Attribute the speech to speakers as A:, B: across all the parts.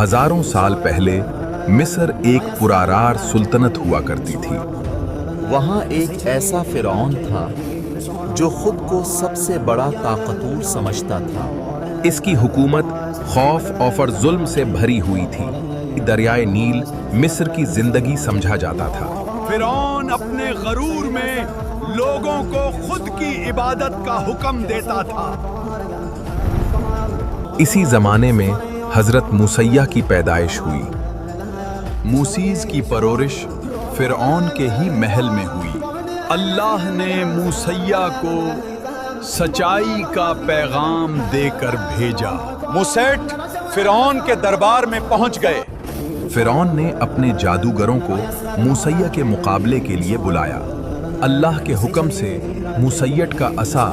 A: हजारों साल पहले मिस्र एक पुरारार सुल्तनत हुआ करती थी।
B: वहाँ एक ऐसा फिरौन था जो खुद को सबसे बड़ा ताकतवर समझता था।
A: इसकी हुकूमत खौफ और जुल्म से भरी हुई थी। दरियाए नील मिस्र की जिंदगी समझा जाता था।
C: फिरौन अपने गरूर में लोगों को खुद की इबादत का हुक्म देता था।
A: इसी जमाने में हजरत मूसैया की पैदाइश हुई।
C: मूसीज की परवरिश फिरौन के ही महल में हुई। अल्लाह ने मूसैया को सच्चाई का पैगाम देकर भेजा। मुसैट फिरौन के दरबार में पहुंच गए।
A: फिरौन ने अपने जादूगरों को मूसैया के मुकाबले के लिए बुलाया। अल्लाह के हुक्म से मूसैयट का असा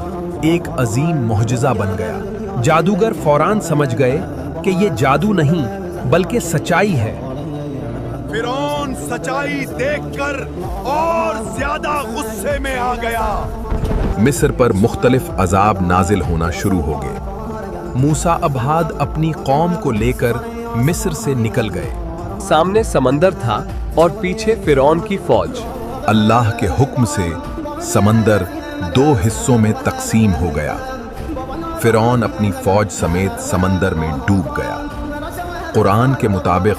A: एक अजीम मुअजिज़ा बन गया। जादूगर फौरान समझ गए कि ये जादू नहीं बल्कि सच्चाई है।
C: फिरौन सच्चाई देखकर और ज्यादा गुस्से में आ गया।
A: मिस्र पर मुख्तलिफ अजाब नाजिल होना शुरू हो गए। मूसा अबहाद अपनी कौम को लेकर मिस्र से निकल गए।
D: सामने समंदर था और पीछे फिरौन की फौज।
A: अल्लाह के हुक्म से समंदर दो हिस्सों में तकसीम हो गया। फिरौन अपनी फौज समेत समंदर में डूब गया। कुरान के मुताबिक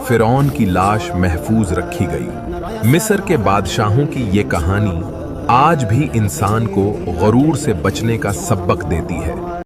A: फिरौन की लाश महफूज रखी गई। मिस्र के बादशाहों की ये कहानी आज भी इंसान को गरूर से बचने का सबक देती है।